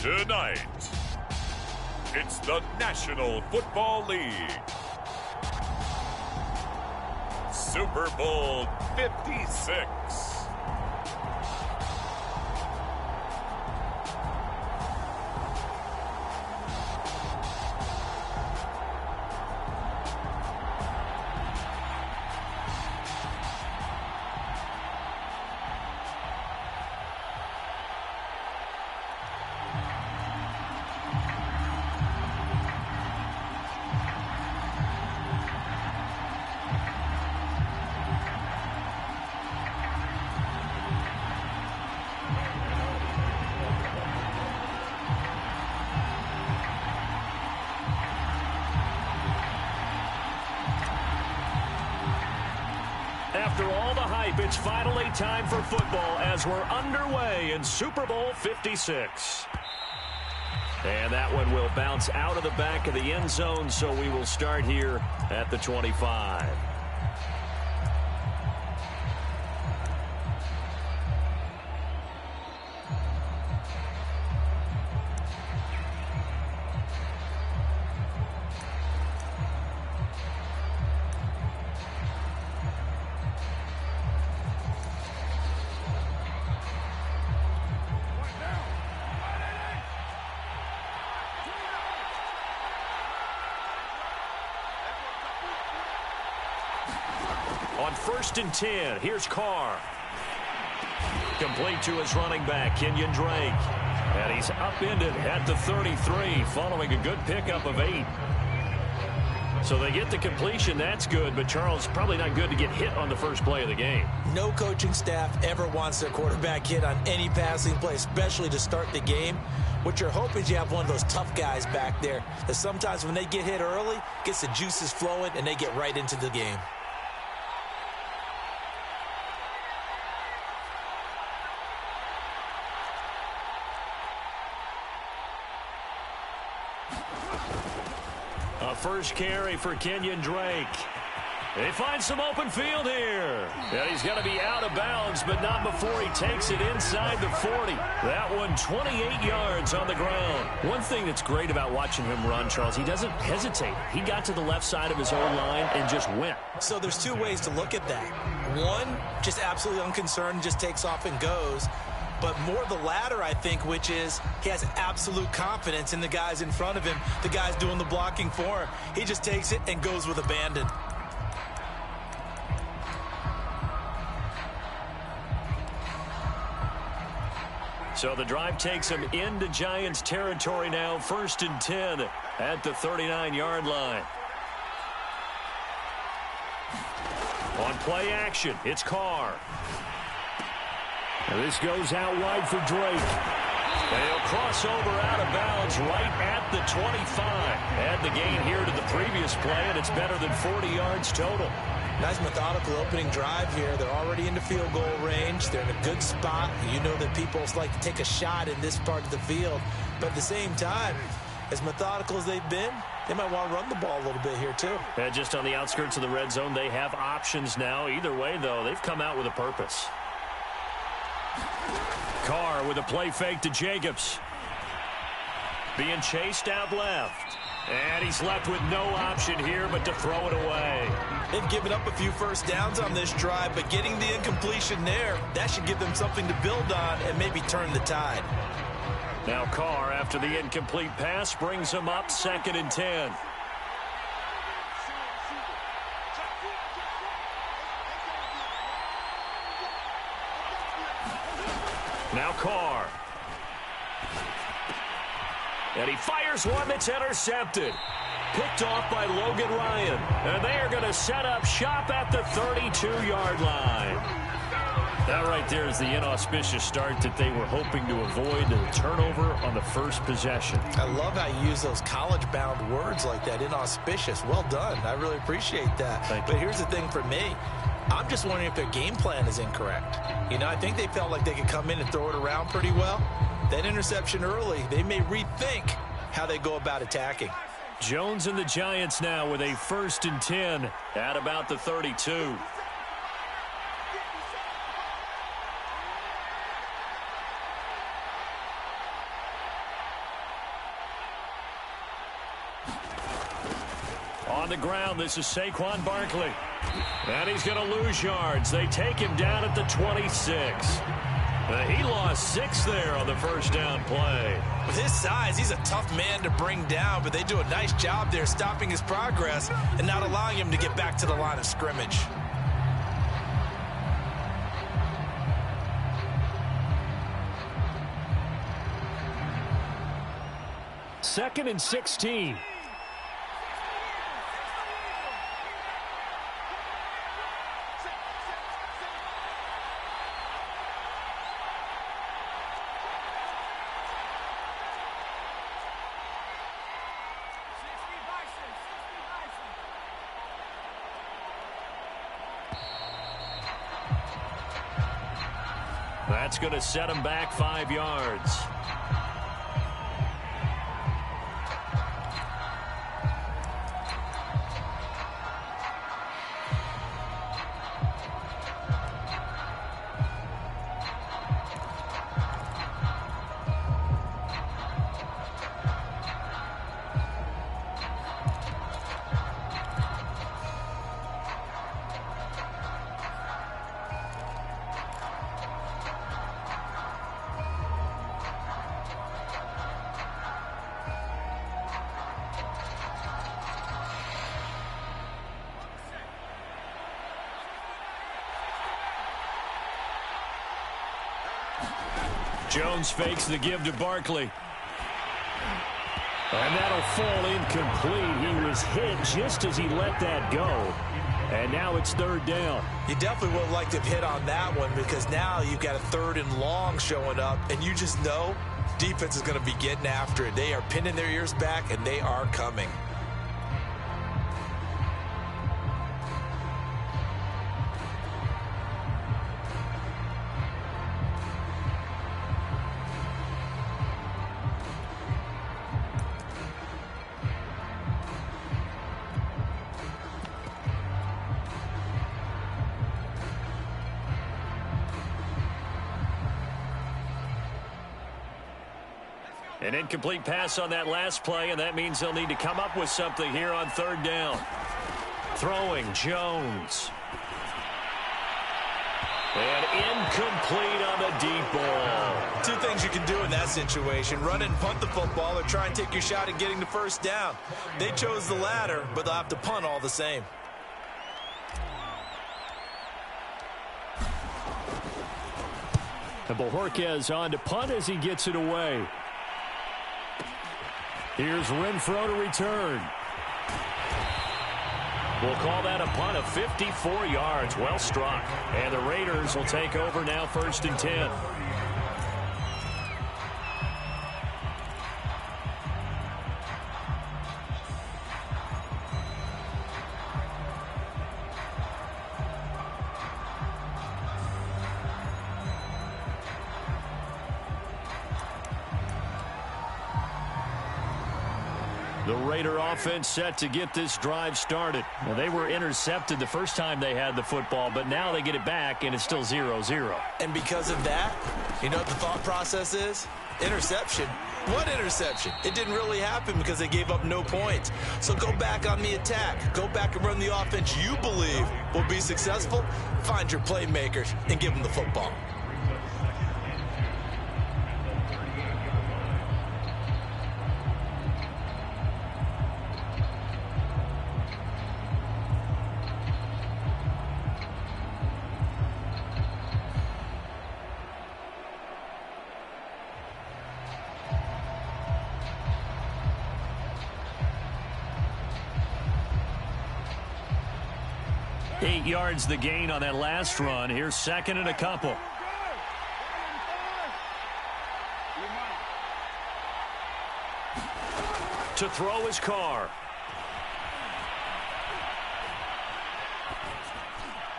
Tonight, it's the National Football League. Super Bowl 56. After all the hype, it's finally time for football as we're underway in Super Bowl 56. And that one will bounce out of the back of the end zone, so we will start here at the 25. On 1st and 10, here's Carr. Complete to his running back, Kenyon Drake. And he's upended at the 33, following a good pickup of 8. So they get the completion, that's good, but Charles, probably not good to get hit on the first play of the game. No coaching staff ever wants their quarterback hit on any passing play, especially to start the game. What you're hoping is you have one of those tough guys back there that sometimes when they get hit early, gets the juices flowing, and they get right into the game. A first carry for Kenyon Drake. They find some open field here. And he's going to be out of bounds, but not before he takes it inside the 40. That one 28 yards on the ground. One thing that's great about watching him run, Charles, he doesn't hesitate. He got to the left side of his own line and just went. So there's two ways to look at that. One, just absolutely unconcerned, just takes off and goes. But more the latter, I think, which is he has absolute confidence in the guys in front of him, the guys doing the blocking for him. He just takes it and goes with abandon. So the drive takes him into Giants territory now, 1st and 10 at the 39-yard line. On play action, it's Carr. And this goes out wide for Drake. They'll cross over out of bounds right at the 25. Add the gain here to the previous play, and it's better than 40 yards total. Nice methodical opening drive here. They're already into field goal range. They're in a good spot. You know that people like to take a shot in this part of the field. But at the same time, as methodical as they've been, they might want to run the ball a little bit here too. Yeah, just on the outskirts of the red zone, they have options now. Either way, though, they've come out with a purpose. Carr with a play fake to Jacobs. Being chased out left. And he's left with no option here but to throw it away. They've given up a few first downs on this drive, but getting the incompletion there, that should give them something to build on and maybe turn the tide. Now Carr, after the incomplete pass, brings him up 2nd and 10. Now Carr. And he fires one that's intercepted. Picked off by Logan Ryan. And they are going to set up shop at the 32-yard line. That right there is the inauspicious start that they were hoping to avoid, the turnover on the first possession. I love how you use those college-bound words like that, inauspicious. Well done. I really appreciate that. But here's the thing for me. I'm just wondering if their game plan is incorrect. You know, I think they felt like they could come in and throw it around pretty well. That interception early, they may rethink how they go about attacking. Jones and the Giants now with a 1st and 10 at about the 32. the ground. This is Saquon Barkley. And he's going to lose yards. They take him down at the 26. He lost 6 there on the first down play. With his size, he's a tough man to bring down, but they do a nice job there stopping his progress and not allowing him to get back to the line of scrimmage. Second and 16. That's going to set him back 5 yards. Jones fakes the give to Barkley. And that'll fall incomplete. He was hit just as he let that go. And now it's third down. You definitely would have liked to have hit on that one because now you've got a 3rd and long showing up, and you just know defense is going to be getting after it. They are pinning their ears back, and they are coming. An incomplete pass on that last play, and that means they'll need to come up with something here on third down. Throwing, Jones. And incomplete on the deep ball. 2 things you can do in that situation: run and punt the football, or try and take your shot at getting the first down. They chose the latter, but they'll have to punt all the same. And Bojorquez on to punt as he gets it away. Here's Renfro to return. We'll call that a punt of 54 yards. Well struck. And the Raiders will take over now, 1st and 10. The Raider offense set to get this drive started. Now, they were intercepted the first time they had the football, but now they get it back, and it's still 0-0. And because of that, you know what the thought process is? Interception. What interception? It didn't really happen because they gave up no points. So go back on the attack. Go back and run the offense you believe will be successful. Find your playmakers and give them the football. Eight yards the gain on that last run. Here's 2nd and a couple. To throw his Carr.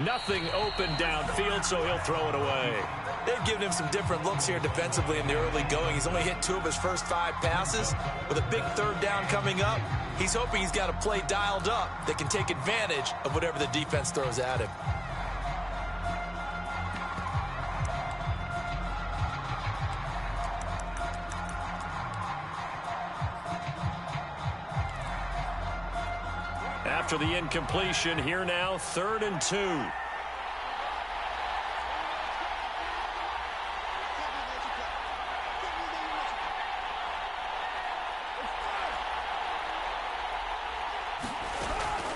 Nothing open downfield, so he'll throw it away. They've given him some different looks here defensively in the early going. He's only hit 2 of his first 5 passes. With a big 3rd down coming up, he's hoping he's got a play dialed up that can take advantage of whatever the defense throws at him. after the incompletion. Here now, 3rd and 2.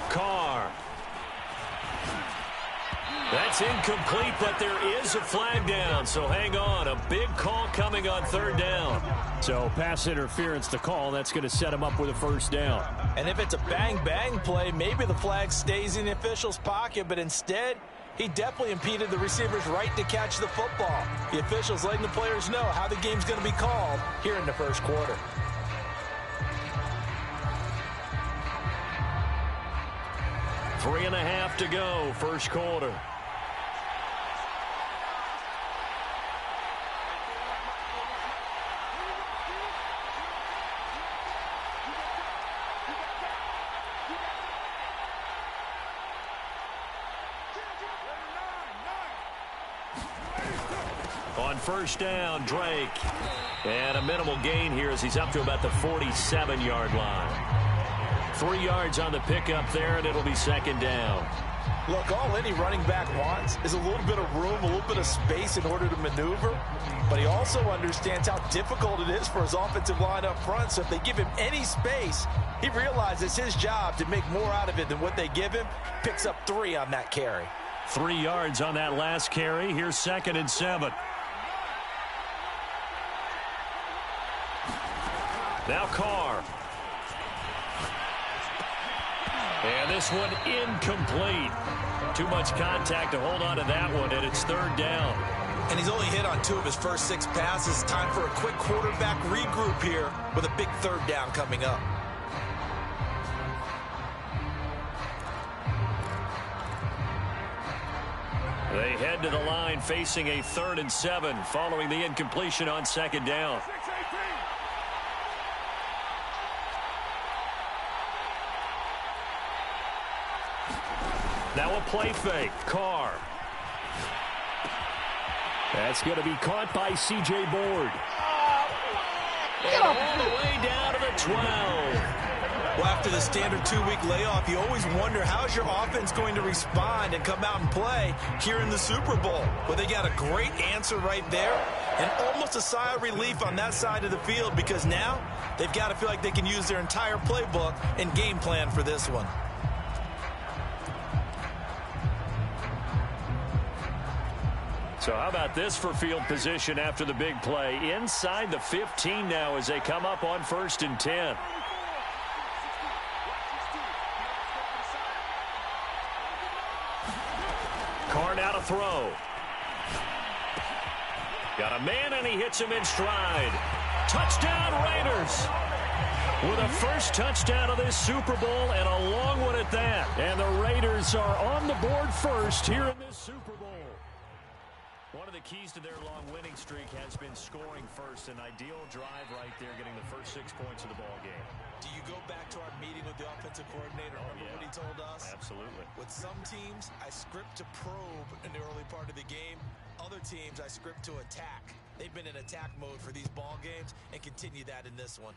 Carr. That's incomplete, but there is a flag down, so hang on. A big call coming on 3rd down. So pass interference to call. That's going to set him up with a 1st down. And if it's a bang-bang play, maybe the flag stays in the official's pocket, but instead, he definitely impeded the receiver's right to catch the football. The officials letting the players know how the game's going to be called here in the 1st quarter. Three and a half to go, 1st quarter. On 1st down, Drake. And a minimal gain here as he's up to about the 47-yard line. 3 yards on the pickup there, and it'll be 2nd down. Look, all any running back wants is a little bit of room, a little bit of space in order to maneuver. But he also understands how difficult it is for his offensive line up front. So if they give him any space, he realizes his job to make more out of it than what they give him. Picks up 3 on that carry. 3 yards on that last carry. Here's 2nd and 7. Now Carr. And this one incomplete. Too much contact to hold on to that one, and it's 3rd down. And he's only hit on 2 of his first 6 passes. Time for a quick quarterback regroup here with a big 3rd down coming up. They head to the line facing a 3rd and 7 following the incompletion on 2nd down. Now a play fake. Carr. That's going to be caught by C.J. Board. And all the way down to the 12. Well, after the standard 2-week layoff, you always wonder how's your offense going to respond and come out and play here in the Super Bowl. Well, they got a great answer right there and almost a sigh of relief on that side of the field because now they've got to feel like they can use their entire playbook and game plan for this one. So how about this for field position after the big play? Inside the 15 now as they come up on 1st and 10. Carr now to throw. Got a man and he hits him in stride. Touchdown Raiders. With a first touchdown of this Super Bowl and a long one at that. And the Raiders are on the board first here in this Super Bowl. One of the keys to their long winning streak has been scoring first. An ideal drive right there, getting the first 6 points of the ball game. Do you go back to our meeting with the offensive coordinator? Remember what he told us? Absolutely. With some teams, I script to probe in the early part of the game. Other teams, I script to attack. They've been in attack mode for these ball games and continue that in this one.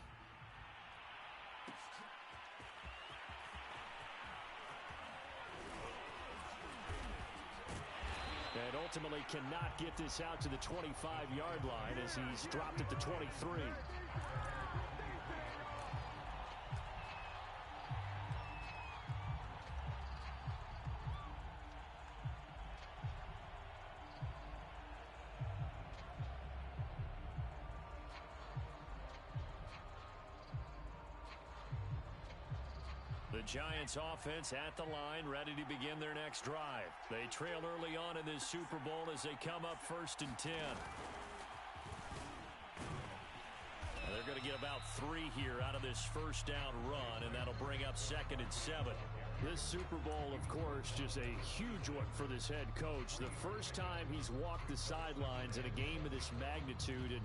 And ultimately cannot get this out to the 25-yard line as he's dropped at the 23. The Giants offense at the line, ready to begin their next drive. They trail early on in this Super Bowl as they come up 1st and 10. They're going to get about 3 here out of this first down run, and that'll bring up 2nd and 7. This Super Bowl, of course, just a huge one for this head coach. The first time he's walked the sidelines in a game of this magnitude, and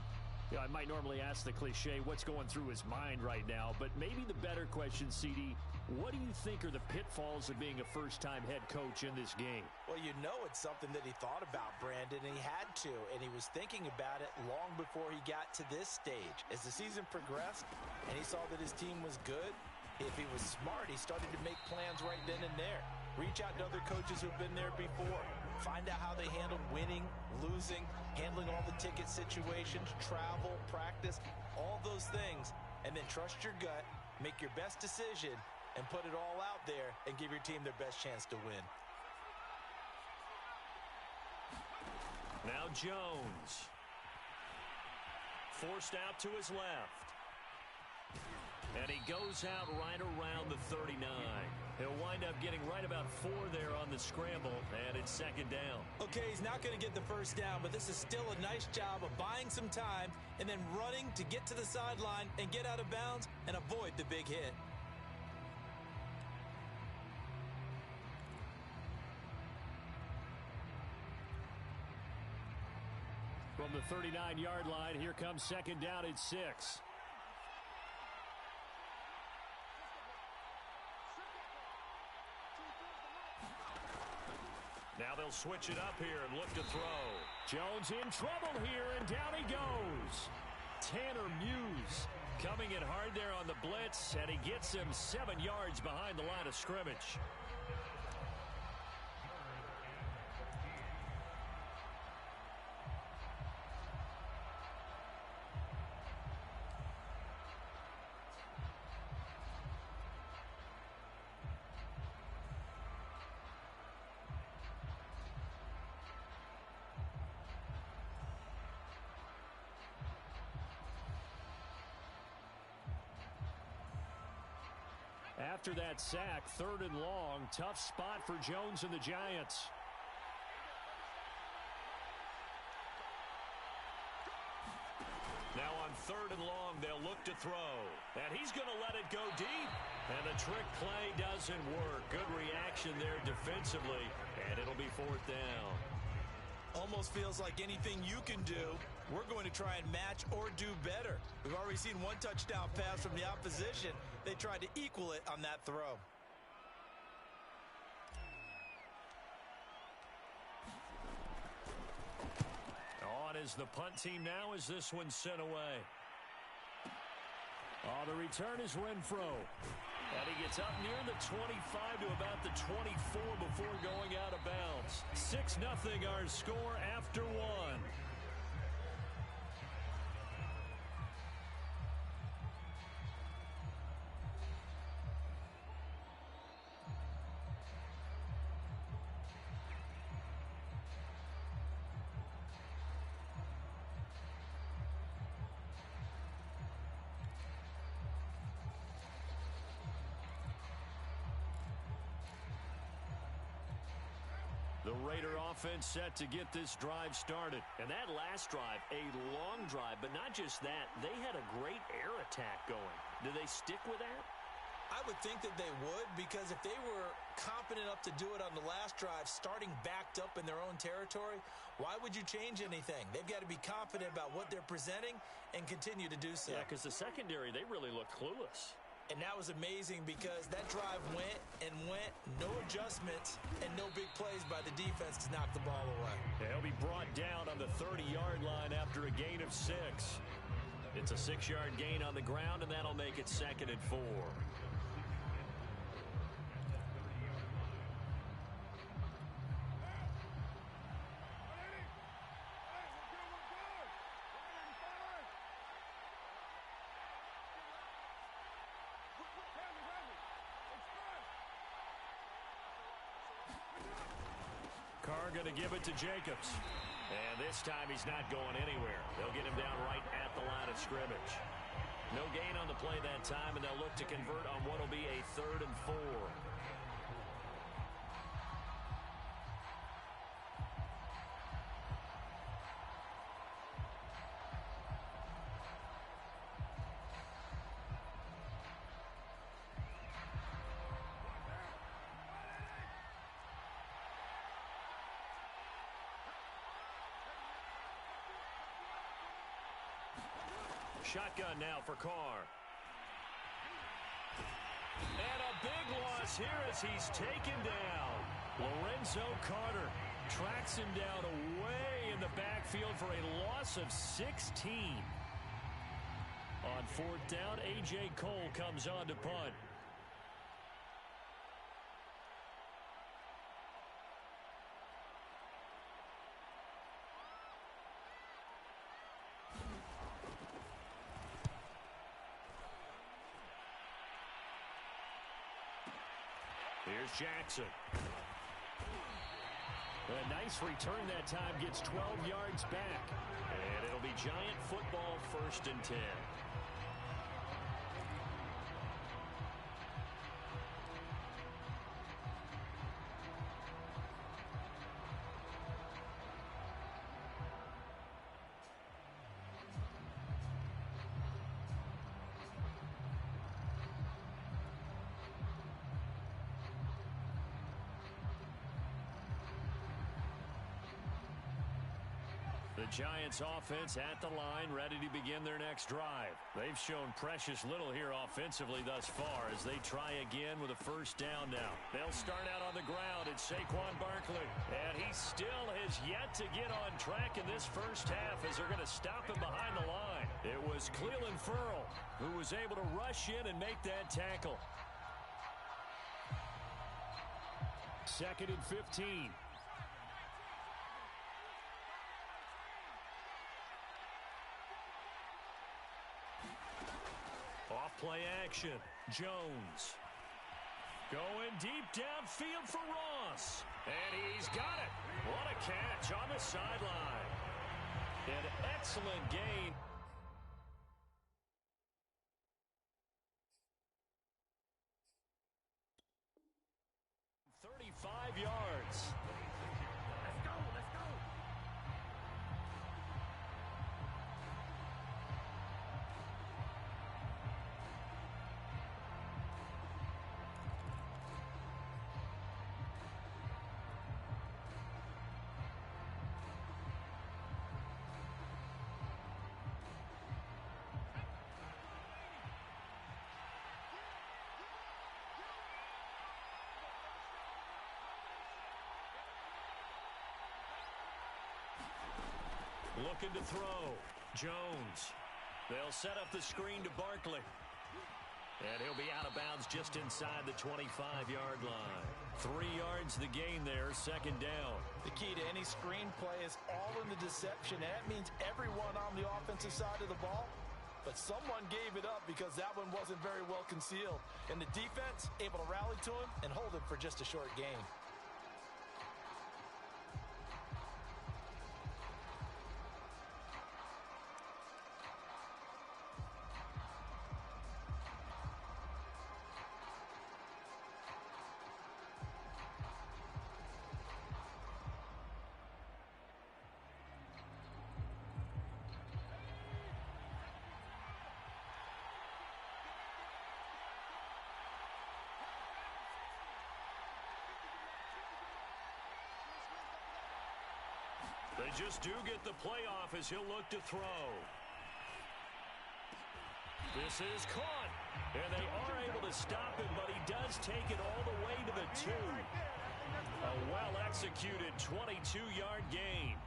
I might normally ask the cliche, what's going through his mind right now? But maybe the better question, CD, what do you think are the pitfalls of being a first-time head coach in this game? Well, you know it's something that he thought about, Brandon, and he had to. And he was thinking about it long before he got to this stage. As the season progressed and he saw that his team was good, If he was smart, he started to make plans right then and there. Reach out to other coaches who've been there before. Find out how they handled winning, losing, handling all the ticket situations, travel, practice, all those things. And then trust your gut, make your best decision, and put it all out there and give your team their best chance to win. Now Jones. Forced out to his left. And he goes out right around the 39. He'll wind up getting right about 4 there on the scramble, and it's second down. Okay, he's not going to get the first down, but this is still a nice job of buying some time and then running to get to the sideline and get out of bounds and avoid the big hit. From the 39-yard line, here comes second down at 6. Now they'll switch it up here and look to throw. Jones in trouble here, and down he goes. Tanner Muse coming in hard there on the blitz, and he gets him 7 yards behind the line of scrimmage. After that sack, 3rd and long, tough spot for Jones and the Giants. Now on 3rd and long, they'll look to throw. And he's going to let it go deep. And the trick play doesn't work. Good reaction there defensively. And it'll be 4th down. Almost feels like anything you can do, we're going to try and match or do better. We've already seen 1 touchdown pass from the opposition. They tried to equal it on that throw. On is the punt team now as this one's sent away. Oh, the return is Renfro. And he gets up near the 25 to about the 24 before going out of bounds. 6-0 our score after 1. The Raider offense set to get this drive started. And that last drive, a long drive, but not just that. They had a great air attack going. Do they stick with that? I would think that they would, because if they were competent enough to do it on the last drive, starting backed up in their own territory, why would you change anything? They've got to be confident about what they're presenting and continue to do so. Yeah, because the secondary, they really looked clueless. And that was amazing because that drive went and went, no adjustments, and no big plays by the defense to knock the ball away. Yeah, he'll be brought down on the 30-yard line after a gain of 6. It's a 6-yard gain on the ground, and that'll make it 2nd and 4. Carr going to give it to Jacobs. And this time he's not going anywhere. They'll get him down right at the line of scrimmage. No gain on the play that time, and they'll look to convert on what will be a 3rd and 4. Shotgun now for Carr. And a big loss here as he's taken down. Lorenzo Carter tracks him down away in the backfield for a loss of 16. On 4th down, A.J. Cole comes on to punt. Here's Jackson. A nice return that time, gets 12 yards back. And it'll be Giant football, 1st and 10. The Giants offense at the line, ready to begin their next drive. They've shown precious little here offensively thus far as they try again with a 1st down now. They'll start out on the ground. It's Saquon Barkley. And he still has yet to get on track in this 1st half as they're going to stop him behind the line. It was Clelin Ferrell who was able to rush in and make that tackle. 2nd and 15. Off-play action. Jones. Going deep downfield for Ross. And he's got it. What a catch on the sideline. An excellent gain. .35 yards. Let's go, let's go. Looking to throw. Jones. They'll set up the screen to Barkley. And he'll be out of bounds just inside the 25-yard line. 3 yards the gain there, 2nd down. The key to any screen play is all in the deception. That means everyone on the offensive side of the ball. But someone gave it up because that one wasn't very well concealed. And the defense able to rally to him and hold it for just a short gain. They just do get the playoff as he'll look to throw. This is caught. And they are able to stop him, but he does take it all the way to the 2. A well-executed 22-yard gain.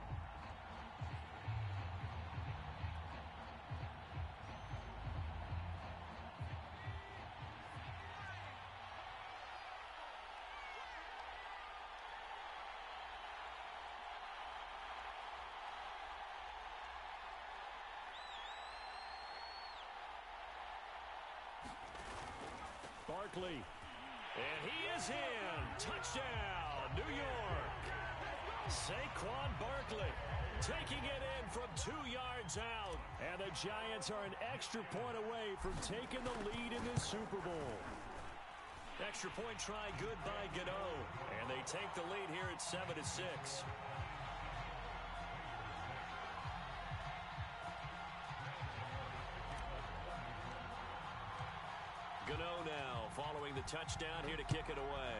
Barkley. And he is in. Touchdown, New York. Saquon Barkley taking it in from 2 yards out. And the Giants are an extra point away from taking the lead in the Super Bowl. Extra point try good by Gano. And they take the lead here at 7-6. Gano now following the touchdown here to kick it away.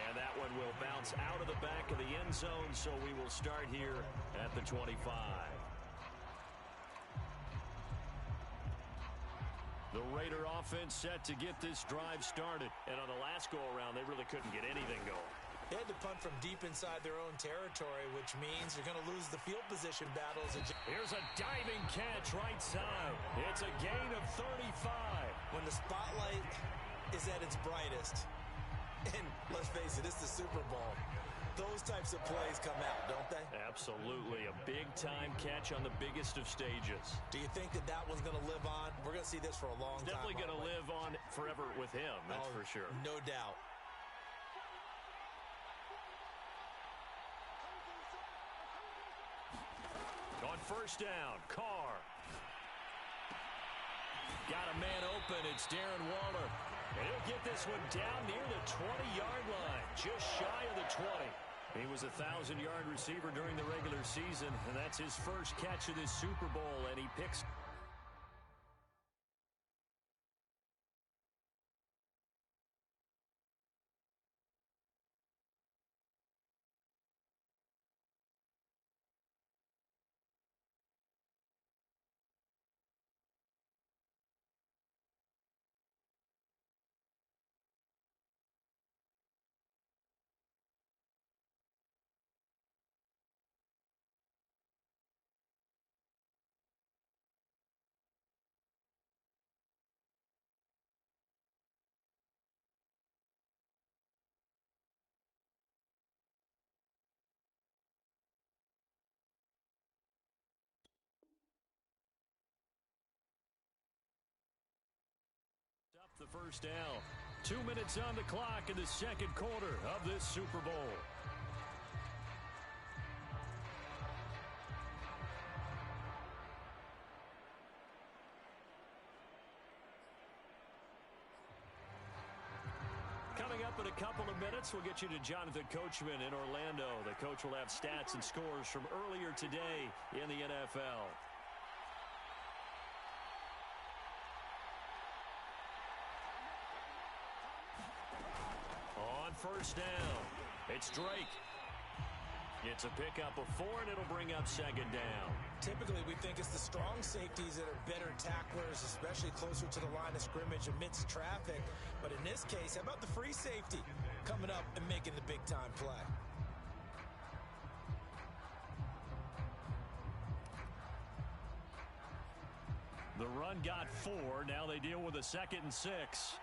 And that one will bounce out of the back of the end zone, so we will start here at the 25. The Raider offense set to get this drive started. And on the last go-around, they really couldn't get anything going. They had to punt from deep inside their own territory, which means you're going to lose the field position battles. Here's a diving catch right side. It's a gain of 35. When the spotlight is at its brightest, and let's face it, it's the Super Bowl, those types of plays come out, don't they? Absolutely. A big-time catch on the biggest of stages. Do you think that one's going to live on? We're going to see this for a long time. Definitely going to live on forever with him, that's for sure. No doubt. On first down, Carr. Got a man open. It's Darren Waller. And he'll get this one down near the 20-yard line, just shy of the 20. He was a 1,000-yard receiver during the regular season, and that's his first catch of this Super Bowl, and he picks up the first down. 2 minutes on the clock in the second quarter of this Super Bowl. Coming up in a couple of minutes, we'll get you to Jonathan Coachman in Orlando. The coach will have stats and scores from earlier today in the NFL. On first down, it's Drake. It's a pickup of 4, and it'll bring up second down. Typically, we think it's the strong safeties that are better tacklers, especially closer to the line of scrimmage amidst traffic. But in this case, how about the free safety coming up and making the big-time play? The run got 4. Now they deal with a 2nd and 6.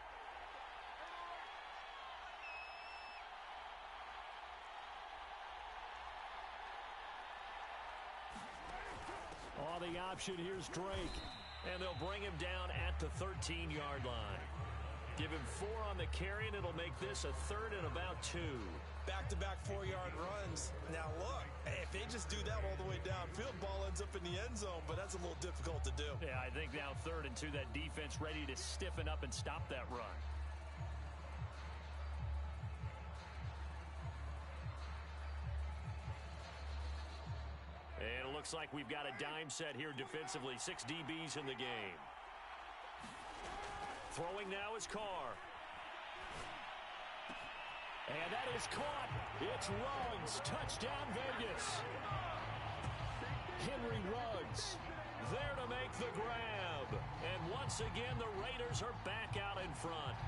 On the option, here's Drake. And they'll bring him down at the 13-yard line. Give him 4 on the carry, and it'll make this a 3rd and about 2. Back-to-back 4-yard runs. Now, look, if they just do that all the way downfield, ball ends up in the end zone, but that's a little difficult to do. Yeah, I think now 3rd and 2, that defense ready to stiffen up and stop that run. And it looks like we've got a dime set here defensively. 6 DBs in the game. Throwing now is Carr. And that is caught. It's Ruggs. Touchdown, Vegas. Henry Ruggs there to make the grab. And once again, the Raiders are back out in front.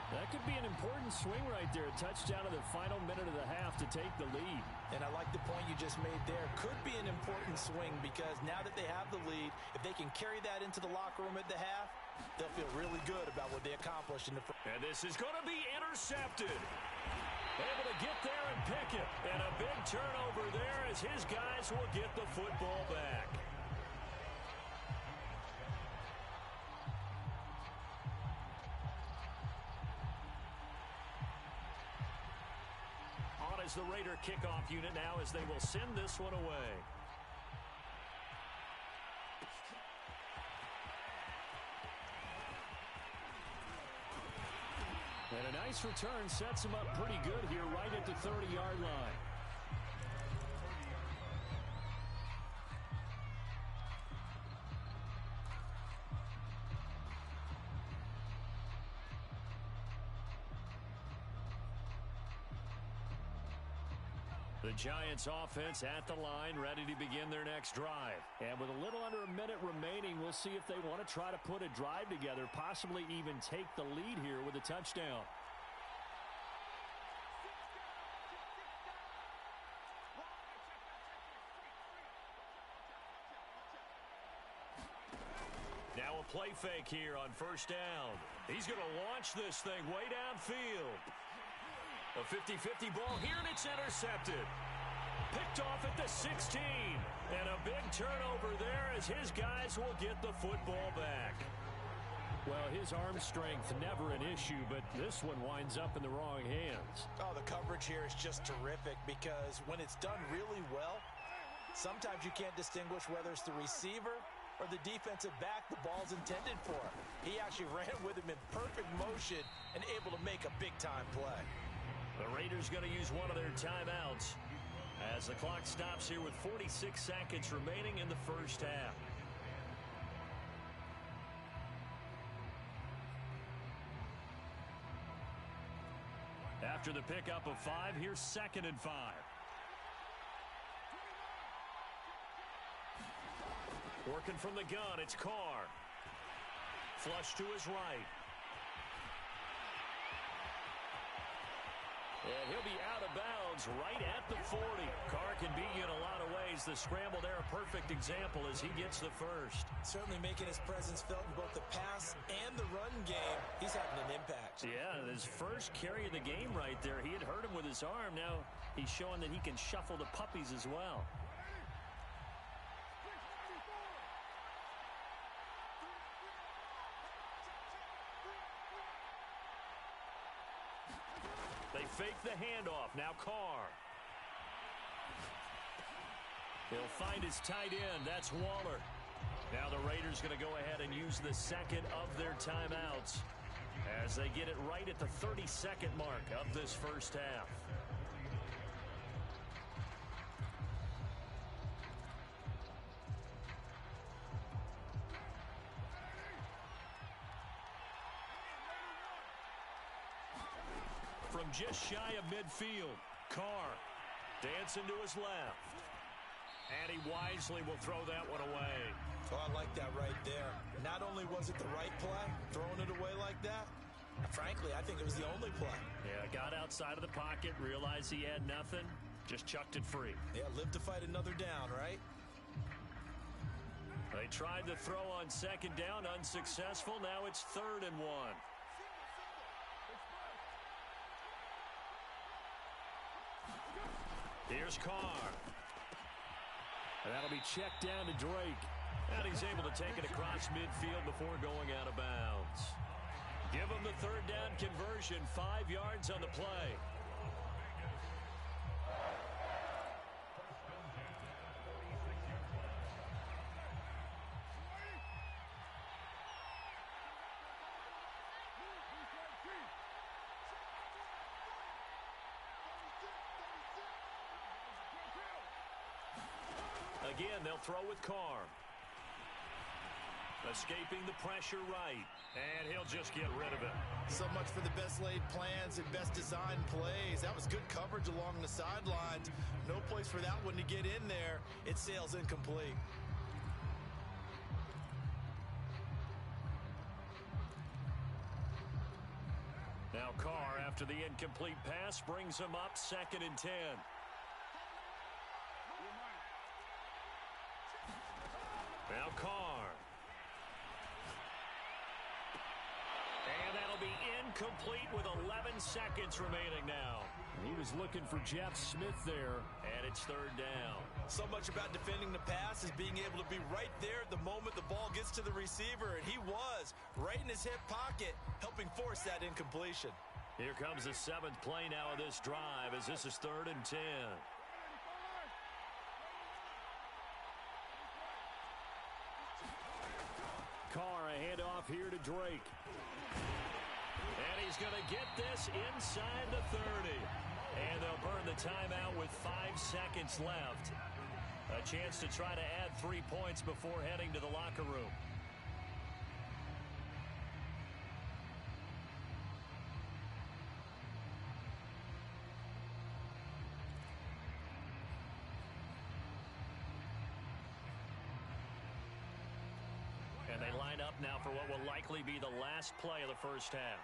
That could be an important swing right there. A touchdown in the final minute of the half to take the lead. And I like the point you just made there. Could be an important swing because now that they have the lead, if they can carry that into the locker room at the half, they'll feel really good about what they accomplished in the first. And this is going to be intercepted. Able to get there and pick it. And a big turnover there as his guys will get the football back. On is the Raider kickoff unit now as they will send this one away. And a nice return sets him up pretty good here right at the 30-yard line. The Giants offense at the line, ready to begin their next drive. And with a little under a minute remaining, we'll see if they want to try to put a drive together, possibly even take the lead here with a touchdown. Now a play fake here on first down. He's going to launch this thing way downfield. A 50-50 ball here, and it's intercepted. Picked off at the 16. And a big turnover there as his guys will get the football back. Well, his arm strength never an issue, but this one winds up in the wrong hands. Oh, the coverage here is just terrific because when it's done really well, sometimes you can't distinguish whether it's the receiver or the defensive back the ball's intended for. He actually ran with him in perfect motion and able to make a big-time play. The Raiders going to use one of their timeouts as the clock stops here with 46 seconds remaining in the first half. After the pickup of 5, here's 2nd and 5. Working from the gun, it's Carr. Flush to his right. And he'll be out of bounds right at the 40. Carr can beat you in a lot of ways. The scramble there, a perfect example as he gets the first. Certainly making his presence felt in both the pass and the run game. He's having an impact. Yeah, his first carry of the game right there. He had hurt him with his arm. Now he's showing that he can shuffle the puppies as well. They fake the handoff. Now Carr. He'll find his tight end. That's Waller. Now the Raiders going to go ahead and use the second of their timeouts as they get it right at the 30-second mark of this first half. From just shy of midfield, Carr dancing to his left. And he wisely will throw that one away. Oh, I like that right there. Not only was it the right play, throwing it away like that, frankly, I think it was the only play. Yeah, got outside of the pocket, realized he had nothing, just chucked it free. Yeah, live to fight another down, right? They tried to throw on 2nd down, unsuccessful. Now it's 3rd and 1. Here's Carr. And that'll be checked down to Drake. And he's able to take it across midfield before going out of bounds. Give him the 3rd down conversion, 5 yards on the play. Again, they'll throw with Carr. Escaping the pressure right. And he'll just get rid of it. So much for the best laid plans and best designed plays. That was good coverage along the sidelines. No place for that one to get in there. It sails incomplete. Now Carr, after the incomplete pass, brings him up 2nd and 10. Now Carr. And that'll be incomplete with 11 seconds remaining now. He was looking for Jeff Smith there, and it's 3rd down. So much about defending the pass is being able to be right there at the moment the ball gets to the receiver, and he was right in his hip pocket, helping force that incompletion. Here comes the 7th play now of this drive as this is 3rd and 10. Carr, a handoff here to Drake. And he's going to get this inside the 30. And they'll burn the timeout with 5 seconds left. A chance to try to add 3 points before heading to the locker room. And they line up now for what will likely be the last play of the first half.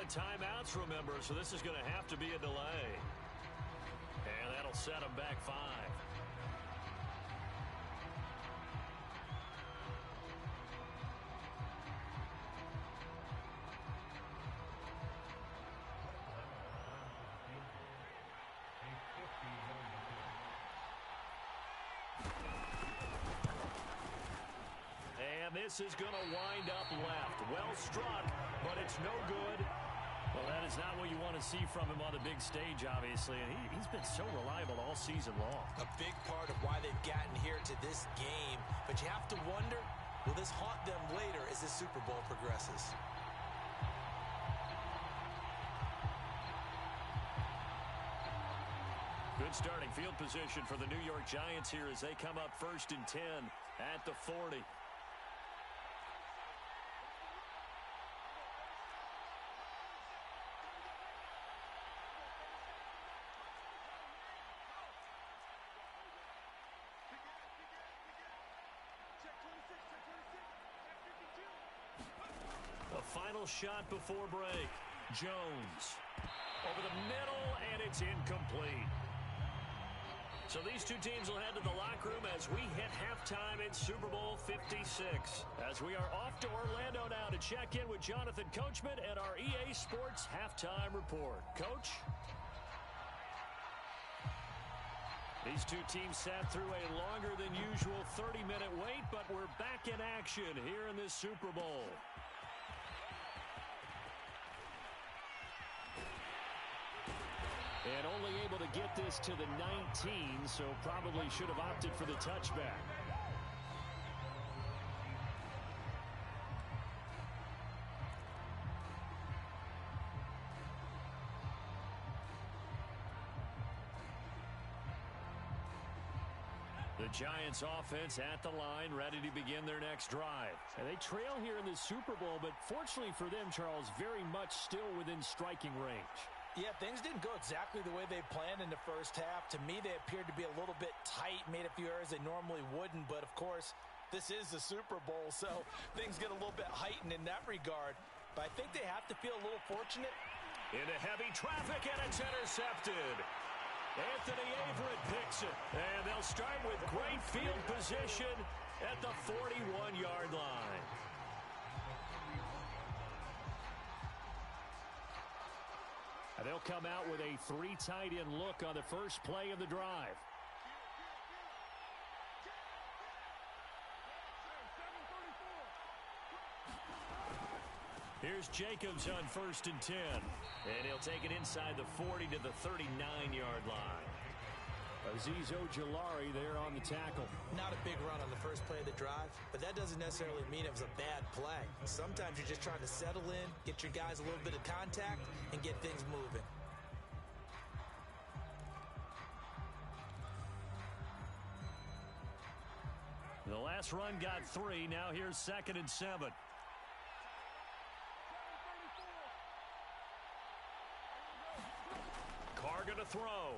timeouts, remember, so this is going to have to be a delay. And that'll set them back 5. And this is going to wind up left. Well struck, but it's no good. Well, that is not what you want to see from him on the big stage, obviously. And he's been so reliable all season long. A big part of why they've gotten here to this game. But you have to wonder, will this haunt them later as the Super Bowl progresses? Good starting field position for the New York Giants here as they come up 1st and 10 at the 40. A final shot before break. Jones over the middle, and it's incomplete. So these two teams will head to the locker room as we hit halftime in Super Bowl 56. As we are off to Orlando now to check in with Jonathan Coachman and our EA Sports Halftime Report. Coach? These two teams sat through a longer than usual 30-minute wait, but we're back in action here in this Super Bowl. And only able to get this to the 19, so probably should have opted for the touchback. The Giants offense at the line, ready to begin their next drive. And they trail here in the Super Bowl, but fortunately for them, Charles, very much still within striking range. Yeah, things didn't go exactly the way they planned in the first half. To me, they appeared to be a little bit tight, made a few errors they normally wouldn't. But, of course, this is the Super Bowl, so things get a little bit heightened in that regard. But I think they have to feel a little fortunate. Into heavy traffic, and it's intercepted. Anthony Averett picks it. And they'll start with great field position at the 41-yard line. And they'll come out with a 3 tight end look on the first play of the drive. Here's Jacobs on 1st and 10. And he'll take it inside the 40 to the 39-yard line. Azeez Ojulari there on the tackle. Not a big run on the first play of the drive, but that doesn't necessarily mean it was a bad play. Sometimes you're just trying to settle in, get your guys a little bit of contact, and get things moving. The last run got 3. Now here's 2nd and 7. Carr going to throw.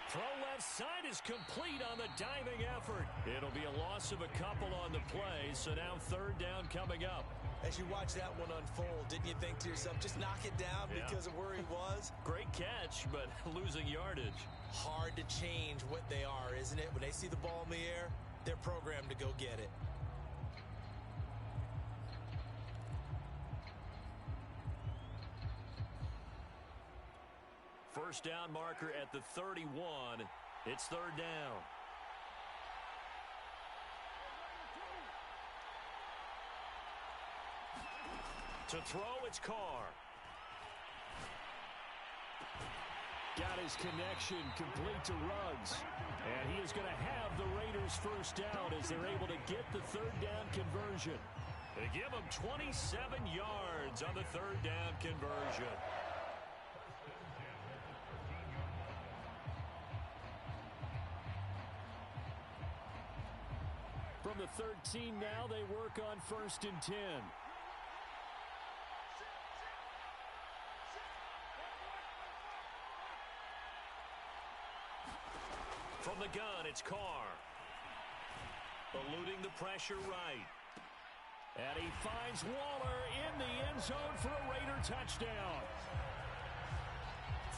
Throw left side is complete on the diving effort. It'll be a loss of a couple on the play, so now 3rd down coming up. As you watch that one unfold, didn't you think to yourself, just knock it down because of where he was? Great catch, but losing yardage. Hard to change what they are, isn't it? When they see the ball in the air, they're programmed to go get it. First down marker at the 31. It's 3rd down. To throw, it's Carr. Got his connection complete to Ruggs. And he is going to have the Raiders first down as they're able to get the 3rd down conversion. They give them 27 yards on the 3rd down conversion. From the 13 now, they work on 1st and 10. From the gun, it's Carr. Eluding the pressure right. And he finds Waller in the end zone for a Raider touchdown.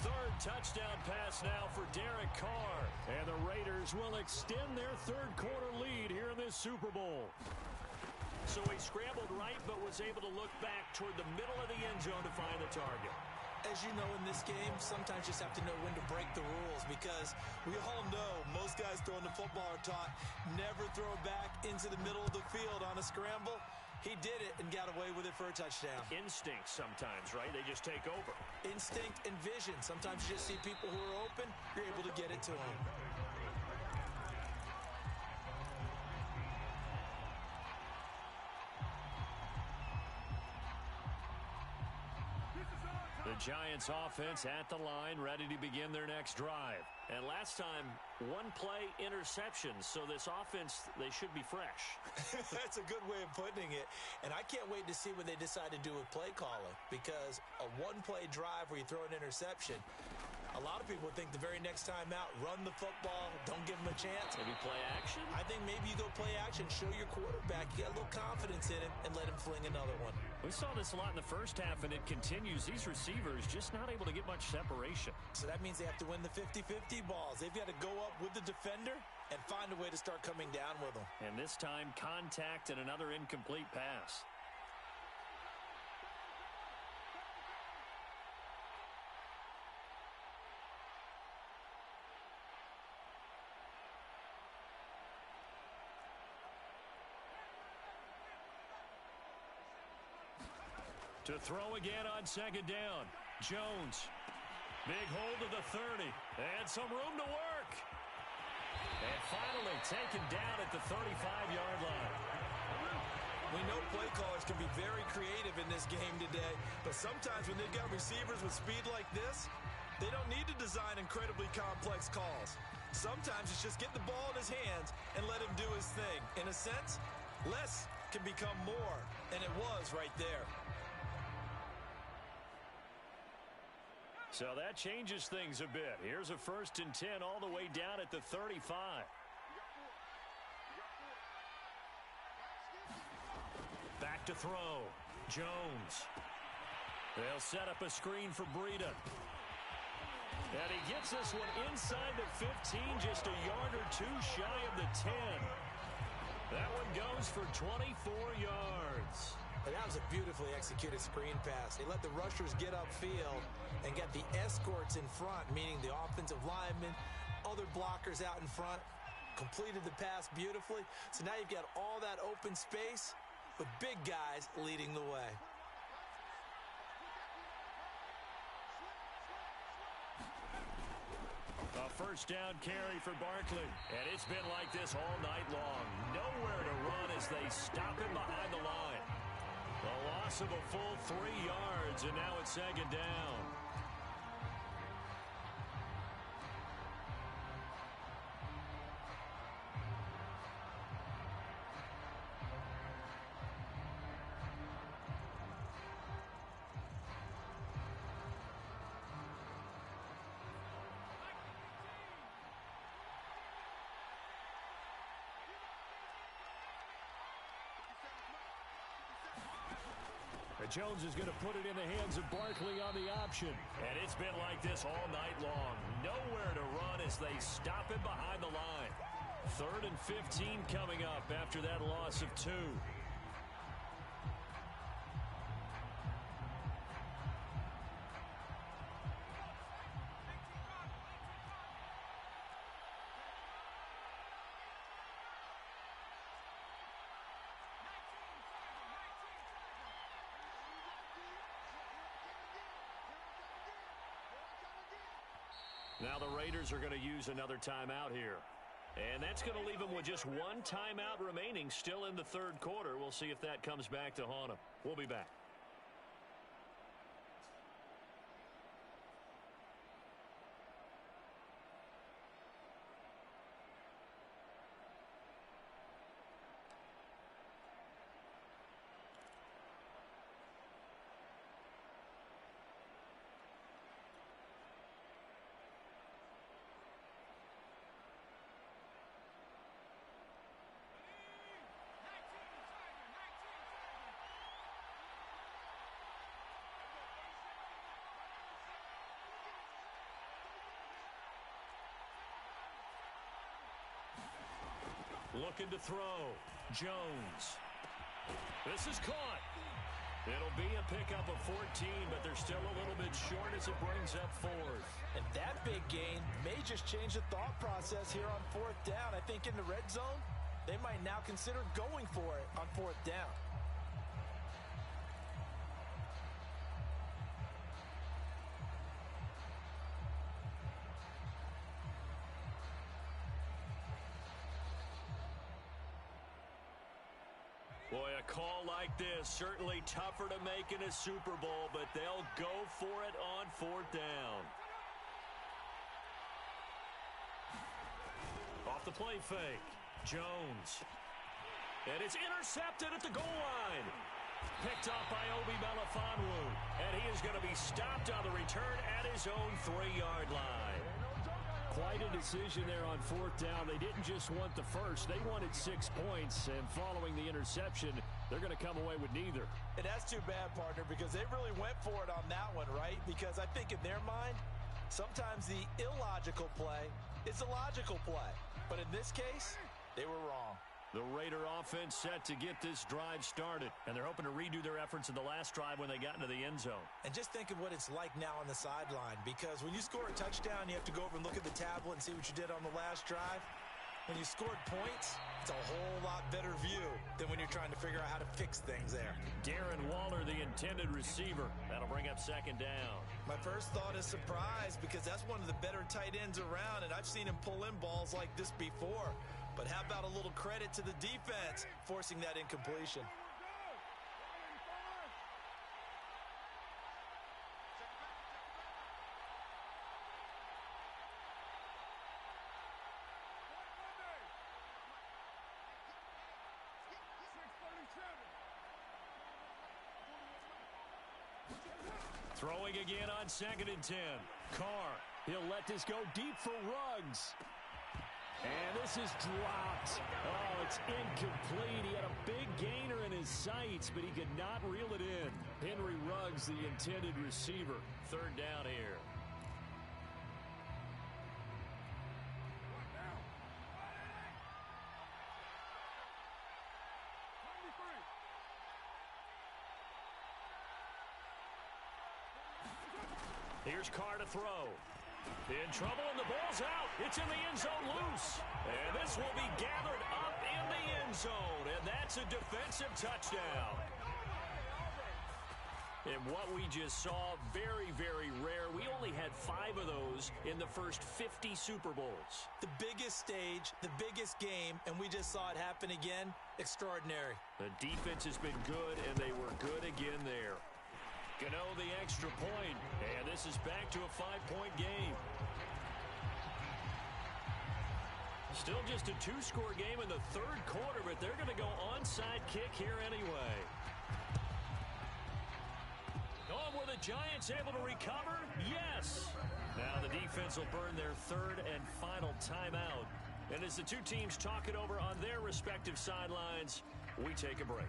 Third touchdown pass now for Derek Carr. And the Raiders will extend their third quarter lead here in this Super Bowl. So he scrambled right but was able to look back toward the middle of the end zone to find the target. As you know, in this game, sometimes you just have to know when to break the rules, because we all know most guys throwing the football are taught never throw back into the middle of the field on a scramble. He did it and got away with it for a touchdown. Instinct sometimes, right? They just take over. Instinct and vision. Sometimes you just see people who are open, you're able to get it to them. The Giants offense at the line, ready to begin their next drive. And last time, one play interception. So this offense, they should be fresh. That's a good way of putting it. And I can't wait to see what they decide to do with play calling, because a one-play drive where you throw an interception, a lot of people think the very next time out, run the football, don't give them a chance. Maybe play action? I think maybe you go play action, show your quarterback you got a little confidence in him, and let him fling another one. We saw this a lot in the first half, and it continues. These receivers just not able to get much separation. So that means they have to win the 50-50 balls. They've got to go up with the defender and find a way to start coming down with them. And this time, contact and another incomplete pass. To throw again on second down. Jones. Big hold of the 30. And some room to work. And finally taken down at the 35-yard line. We know play callers can be very creative in this game today, but sometimes when they've got receivers with speed like this, they don't need to design incredibly complex calls. Sometimes it's just get the ball in his hands and let him do his thing. In a sense, less can become more, and it was right there. So that changes things a bit. Here's a 1st and 10 all the way down at the 35. Back to throw. Jones. They'll set up a screen for Breida. And he gets this one inside the 15, just a yard or two shy of the 10. That one goes for 24 yards. But that was a beautifully executed screen pass. They let the rushers get upfield and get the escorts in front, meaning the offensive linemen, other blockers out in front, completed the pass beautifully. So now you've got all that open space with big guys leading the way. A 1st down carry for Barkley. And it's been like this all night long. Nowhere to run as they stop him behind the line. A loss of a full 3 yards, and now it's 2nd down. Jones is going to put it in the hands of Barkley on the option. And it's been like this all night long. Nowhere to run as they stop him behind the line. 3rd and 15 coming up after that loss of 2. Now the Raiders are going to use another timeout here. And that's going to leave them with just one timeout remaining still in the 3rd quarter. We'll see if that comes back to haunt them. We'll be back. Looking to throw. Jones. This is caught. It'll be a pickup of 14, but they're still a little bit short as it brings up fourth. And that big gain may just change the thought process here on fourth down. I think in the red zone, they might now consider going for it on fourth down. Boy, a call like this, certainly tougher to make in a Super Bowl, but they'll go for it on fourth down. Off the play fake, Jones. And it's intercepted at the goal line. Picked off by Obi Melifonwu. And he is going to be stopped on the return at his own 3-yard line. Quite a decision there on fourth down. They didn't just want the first. They wanted 6 points, and following the interception, they're going to come away with neither. And that's too bad, partner, because they really went for it on that one, right? Because I think in their mind, sometimes the illogical play is a logical play. But in this case, they were wrong. The Raider offense set to get this drive started, and they're hoping to redo their efforts in the last drive when they got into the end zone. And just think of what it's like now on the sideline, because when you score a touchdown, you have to go over and look at the tablet and see what you did on the last drive. When you scored points, it's a whole lot better view than when you're trying to figure out how to fix things there. Darren Waller, the intended receiver. That'll bring up second down. My first thought is surprise, because that's one of the better tight ends around, and I've seen him pull in balls like this before. But how about a little credit to the defense forcing that incompletion? Throwing again on 2nd and 10. Carr, he'll let this go deep for Ruggs. And this is dropped. Oh, it's incomplete. He had a big gainer in his sights, but he could not reel it in. Henry Ruggs, the intended receiver. Third down here. Here's Carr to throw. In trouble, and the ball's out. It's in the end zone loose. And this will be gathered up in the end zone. And that's a defensive touchdown. And what we just saw, very, very rare. We only had 5 of those in the first 50 Super Bowls. The biggest stage, the biggest game, and we just saw it happen again. Extraordinary. The defense has been good, and they were good again there. Gano the extra point, and this is back to a 5-point game. Still just a 2-score game in the third quarter, but they're going to go onside kick here anyway. On were the Giants able to recover? Yes. Now the defense will burn their third and final timeout. And as the two teams talk it over on their respective sidelines, we take a break.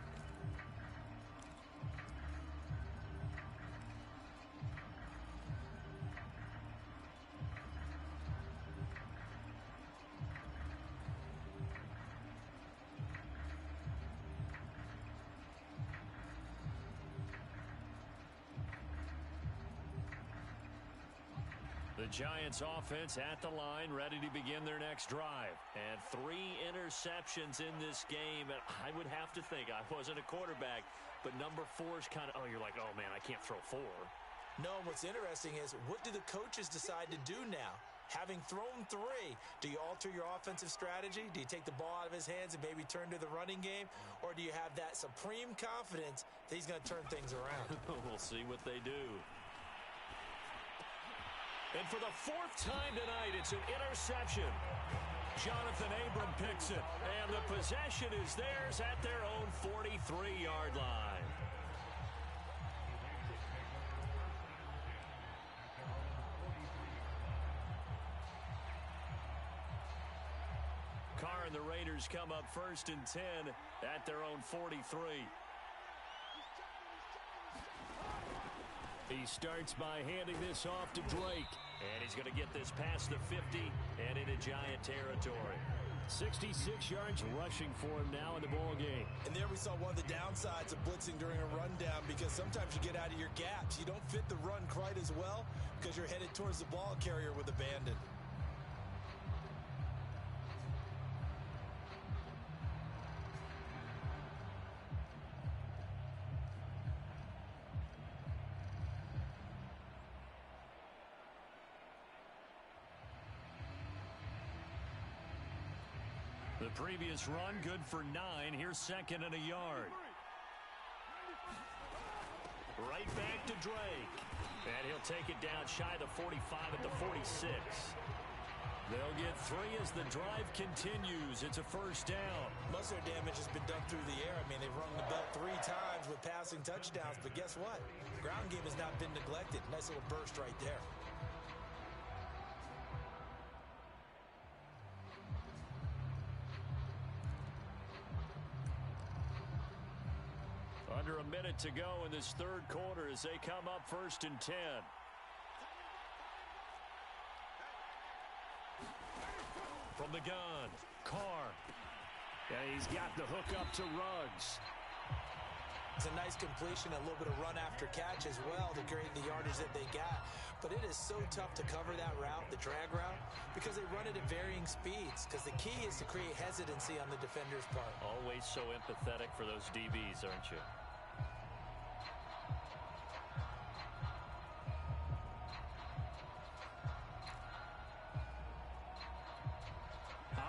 The Giants offense at the line, ready to begin their next drive. And 3 interceptions in this game. And I would have to think, I wasn't a quarterback, but number 4 is kind of, oh, you're like, oh, man, I can't throw 4. No, what's interesting is, what do the coaches decide to do now? Having thrown 3, do you alter your offensive strategy? Do you take the ball out of his hands and maybe turn to the running game? Or do you have that supreme confidence that he's going to turn things around? We'll see what they do. And for the 4th time tonight, it's an interception. Jonathan Abram picks it, and the possession is theirs at their own 43-yard line. Carr and the Raiders come up 1st and 10 at their own 43. He starts by handing this off to Drake. And he's going to get this past the 50 and into Giant territory. 66 yards rushing for him now in the ball game. And there we saw one of the downsides of blitzing during a rundown, because sometimes you get out of your gaps. You don't fit the run quite as well because you're headed towards the ball carrier with abandon. The previous run, good for 9. Here's second and a yard. Right back to Drake. And he'll take it down shy of the 45 at the 46. They'll get 3 as the drive continues. It's a first down. Most of their damage has been done through the air. I mean, they've rung the bell 3 times with passing touchdowns. But guess what? Ground game has not been neglected. Nice little burst right there. Under a minute to go in this third quarter as they come up 1st and 10. From the gun, Carr. And he's got the hook up to Ruggs. It's a nice completion, a little bit of run after catch as well to create the yardage that they got. But it is so tough to cover that route, the drag route, because they run it at varying speeds. Because the key is to create hesitancy on the defender's part. Always so empathetic for those DBs, aren't you?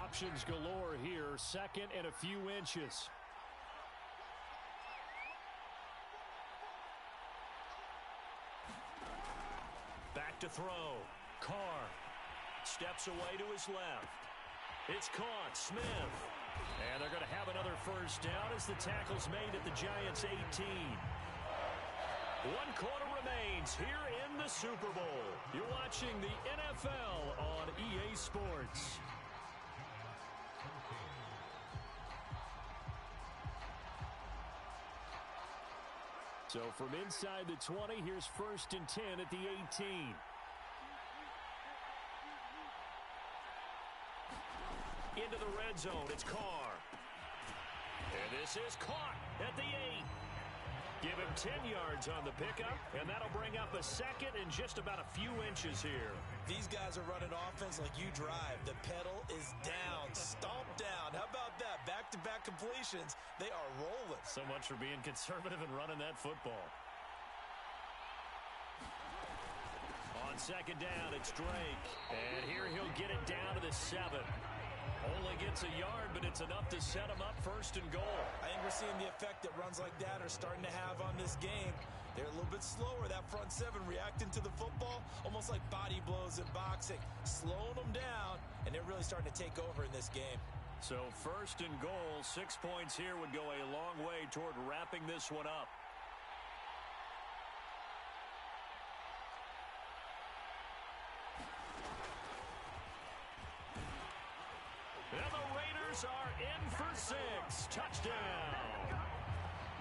Options galore here. Second and a few inches. Back to throw. Carr steps away to his left. It's caught. Smith. And they're going to have another first down as the tackle's made at the Giants' 18. 1 quarter remains here in the Super Bowl. You're watching the NFL on EA Sports. So from inside the 20, here's 1st and 10 at the 18. Into the red zone, it's Carr. And this is caught at the 8. Give him 10 yards on the pickup, and that'll bring up a second and just about a few inches here. These guys are running offense like you drive. The pedal is down, stomp down. How about that? Back-to-back completions. They are rolling. So much for being conservative and running that football. On second down, it's Drake. And here he'll get it down to the 7. Only gets a yard, but it's enough to set him up 1st and goal. I think we're seeing the effect that runs like that are starting to have on this game. They're a little bit slower, that front 7 reacting to the football, almost like body blows in boxing, slowing them down, and they're really starting to take over in this game. So 1st and goal, 6 points here would go a long way toward wrapping this one up. And the Raiders are in for 6. Touchdown.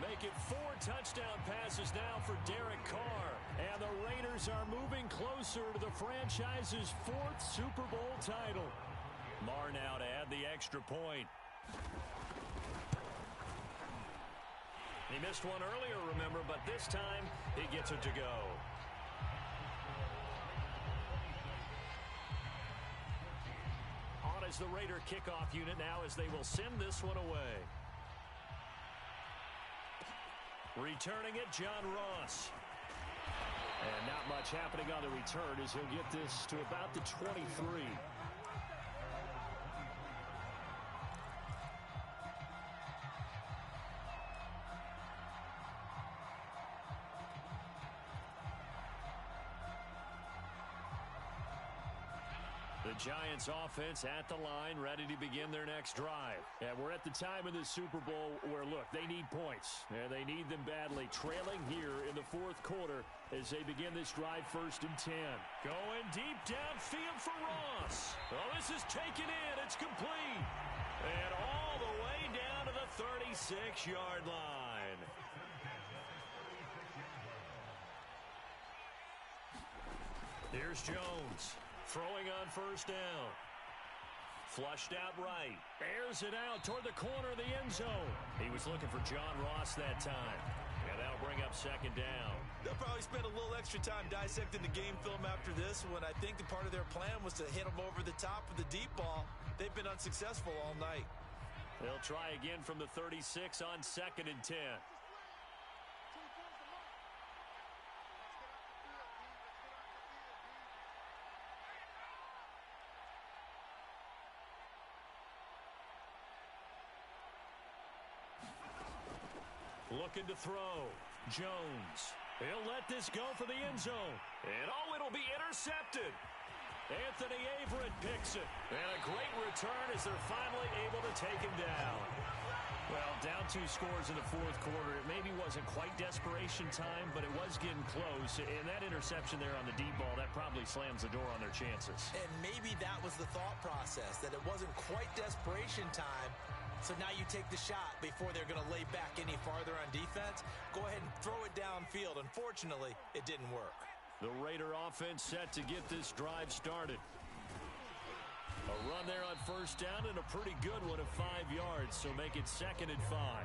Make it 4 touchdown passes now for Derek Carr. And the Raiders are moving closer to the franchise's 4th Super Bowl title. Marr now to add the extra point. He missed one earlier, remember, but this time he gets it to go. On as the Raider kickoff unit now as they will send this one away. Returning it, John Ross. And not much happening on the return as he'll get this to about the 23. The Giants offense at the line, ready to begin their next drive. And we're at the time in the Super Bowl where, look, they need points. And they need them badly. Trailing here in the 4th quarter as they begin this drive 1st and 10. Going deep downfield for Ross. Oh, this is taken in. It's complete. And all the way down to the 36-yard line. Here's Jones. Throwing on 1st down. Flushed out right. Airs it out toward the corner of the end zone. He was looking for John Ross that time. And that'll bring up second down. They'll probably spend a little extra time dissecting the game film after this one. I think the part of their plan was to hit them over the top of the deep ball. They've been unsuccessful all night. They'll try again from the 36 on 2nd and 10. Looking to throw. Jones. He'll let this go for the end zone. And it'll be intercepted. Anthony Averett picks it. And a great return as they're finally able to take him down. Well, down 2 scores in the 4th quarter. It maybe wasn't quite desperation time, but it was getting close. And that interception there on the deep ball, that probably slams the door on their chances. And maybe that was the thought process, that it wasn't quite desperation time. So now you take the shot before they're going to lay back any farther on defense. Go ahead and throw it downfield. Unfortunately, it didn't work. The Raider offense set to get this drive started. A run there on 1st down and a pretty good one of 5 yards, so make it 2nd and 5.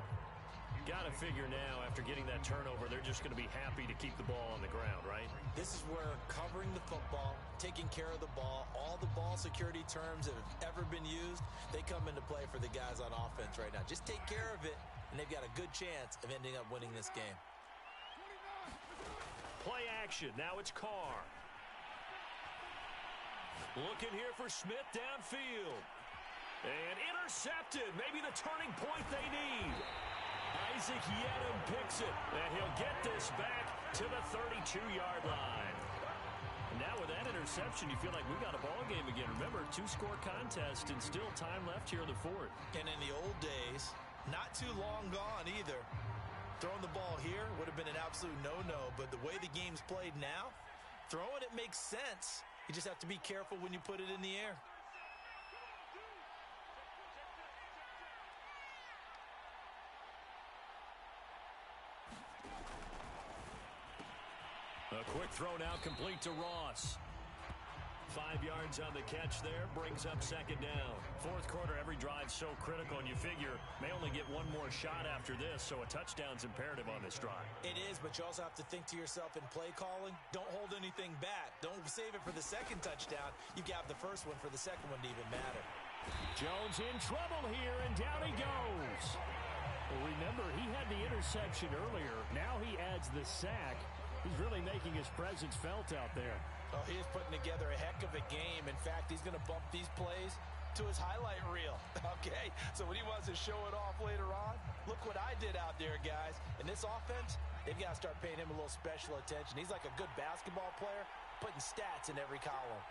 Got to figure now, after getting that turnover, they're just going to be happy to keep the ball on the ground, right? This is where covering the football, taking care of the ball, all the ball security terms that have ever been used, they come into play for the guys on offense right now. Just take care of it, and they've got a good chance of ending up winning this game. Play action. Now it's Carr. Looking here for Smith downfield. And intercepted. Maybe the turning point they need. Isaac Yedem picks it. And he'll get this back to the 32-yard line. And now with that interception, you feel like we got a ball game again. Remember, 2-score contest and still time left here in the 4th. And in the old days, not too long gone either, throwing the ball here would have been an absolute no-no. But the way the game's played now, throwing it makes sense. You just have to be careful when you put it in the air. A quick throw now complete to Ross. 5 yards on the catch there, brings up 2nd down. 4th quarter, every drive so critical, and you figure may only get one more shot after this, so a touchdown's imperative on this drive. It is, but you also have to think to yourself in play calling, don't hold anything back. Don't save it for the 2nd touchdown. You got the 1st one for the 2nd one to even matter. Jones in trouble here, and down he goes. Well, remember, he had the interception earlier. Now he adds the sack. He's really making his presence felt out there. Oh, he is putting together a heck of a game. In fact, he's going to bump these plays to his highlight reel. Okay, so when he wants to show it off later on, look what I did out there, guys. In this offense, they've got to start paying him a little special attention. He's like a good basketball player, putting stats in every column.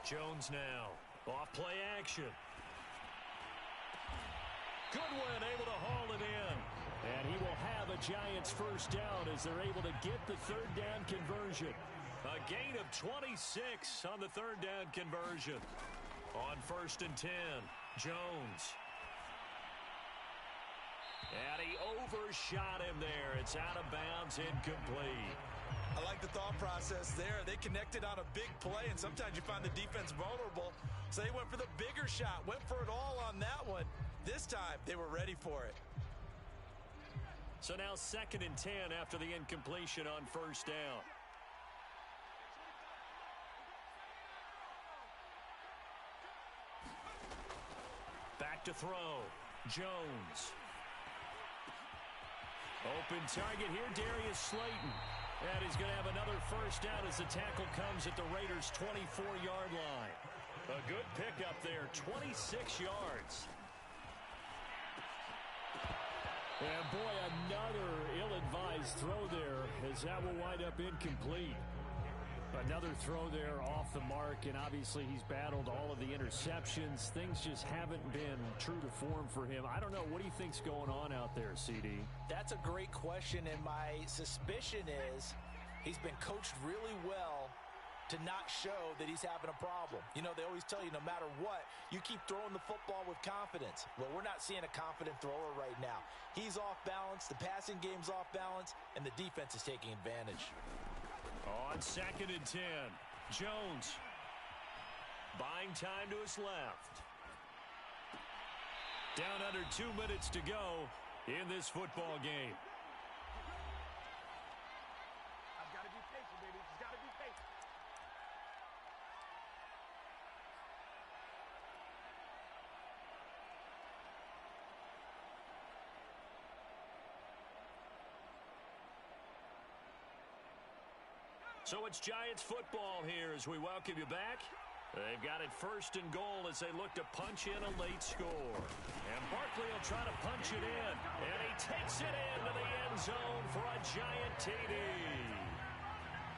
Jones now. Off play action. Goodwin able to haul it in. And he will have a Giants 1st down as they're able to get the 3rd down conversion. A gain of 26 on the 3rd down conversion. On 1st and 10, Jones. And he overshot him there. It's out of bounds, incomplete. I like the thought process there. They connected on a big play, and sometimes you find the defense vulnerable. So they went for the bigger shot, went for it all on that one. This time, they were ready for it. So now 2nd and 10 after the incompletion on 1st down. Back to throw. Jones. Open target here, Darius Slayton. And he's going to have another 1st down as the tackle comes at the Raiders' 24-yard line. A good pickup there, 26 yards. And boy, another ill-advised throw there as that will wind up incomplete. Another throw there off the mark, and obviously he's battled all of the interceptions. Things just haven't been true to form for him. I don't know. What do you think's going on out there, CD? That's a great question, and my suspicion is he's been coached really well to not show that he's having a problem. You know, they always tell you no matter what, you keep throwing the football with confidence. Well, we're not seeing a confident thrower right now. He's off balance, the passing game's off balance, and the defense is taking advantage. On 2nd and 10, Jones buying time to his left. Down under 2 minutes to go in this football game. I've got to be patient, baby. Just got to be patient. So it's Giants football here as we welcome you back. They've got it 1st and goal as they look to punch in a late score. And Barkley will try to punch it in. And he takes it into the end zone for a Giant TD.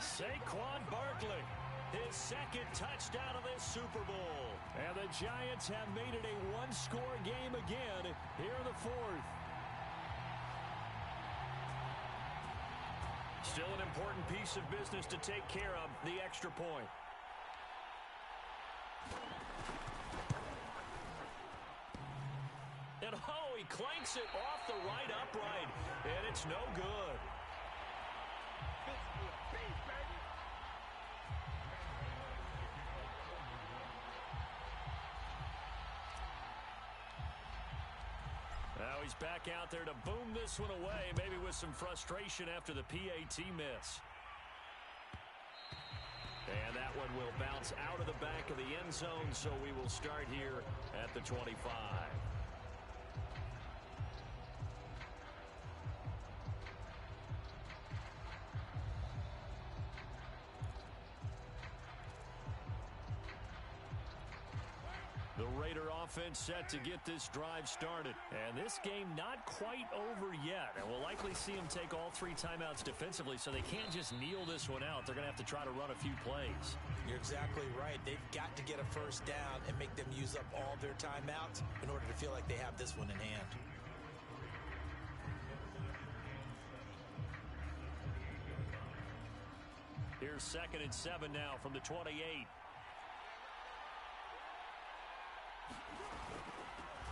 Saquon Barkley, his 2nd touchdown of this Super Bowl. And the Giants have made it a one-score game again here in the 4th. Still an important piece of business to take care of, the extra point. And oh, he clanks it off the right upright, and it's no good. Now he's back out there to boom this one away, maybe with some frustration after the PAT miss. And that one will bounce out of the back of the end zone, so we will start here at the 25. The Raider offense set to get this drive started. And this game not quite over yet. And we'll likely see them take all 3 timeouts defensively, so they can't just kneel this one out. They're going to have to try to run a few plays. You're exactly right. They've got to get a first down and make them use up all their timeouts in order to feel like they have this one in hand. Here's 2nd and 7 now from the 28.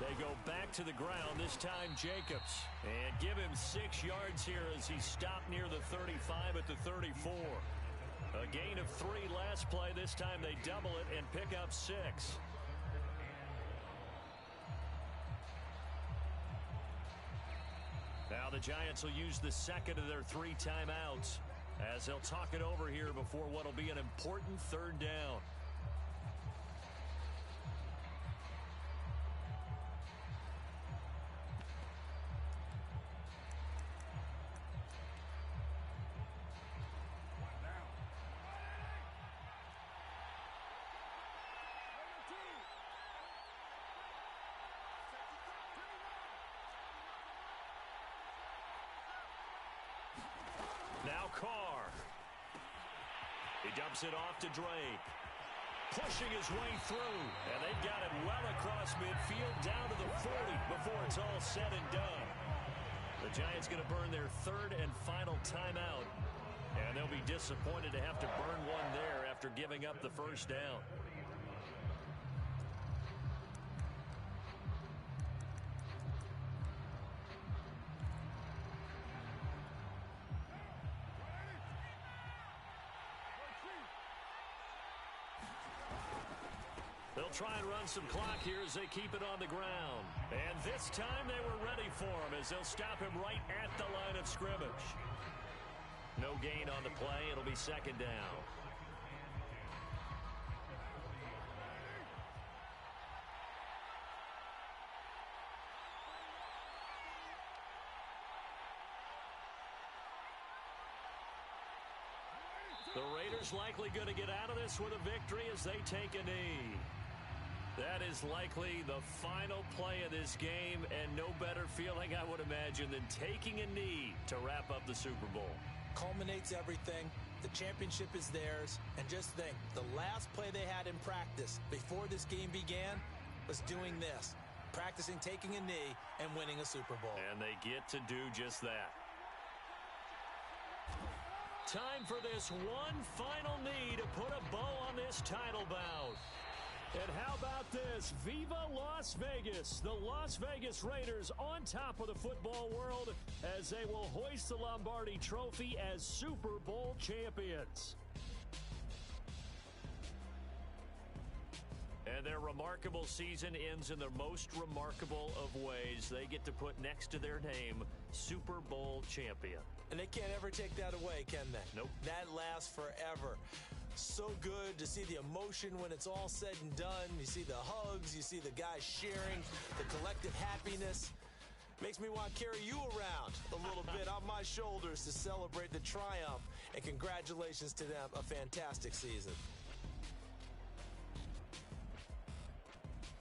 They go back to the ground, this time Jacobs. And give him 6 yards here as he stopped near the 35 at the 34. A gain of 3 last play. This time they double it and pick up 6. Now the Giants will use the 2nd of their 3 timeouts as they'll talk it over here before what will be an important 3rd down. Now Carr. He dumps it off to Drake. Pushing his way through. And they've got it well across midfield down to the 40 before it's all said and done. The Giants going to burn their 3rd and final timeout. And they'll be disappointed to have to burn one there after giving up the first down. They'll try and run some clock here as they keep it on the ground. And this time they were ready for him as they'll stop him right at the line of scrimmage. No gain on the play. It'll be 2nd down. The Raiders likely going to get out of this with a victory as they take a knee. That is likely the final play of this game, and no better feeling, I would imagine, than taking a knee to wrap up the Super Bowl. Culminates everything. The championship is theirs. And just think, the last play they had in practice before this game began was doing this, practicing taking a knee and winning a Super Bowl. And they get to do just that. Time for this one final knee to put a bow on this title bout. And how about this? Viva Las Vegas! The Las Vegas Raiders on top of the football world as they will hoist the Lombardi Trophy as Super Bowl champions. And their remarkable season ends in the most remarkable of ways. They get to put next to their name, Super Bowl champion. And they can't ever take that away, can they? Nope. That lasts forever. So good to see the emotion when it's all said and done. You see the hugs, you see the guys sharing, the collective happiness. Makes me want to carry you around a little bit on my shoulders to celebrate the triumph. And congratulations to them, a fantastic season.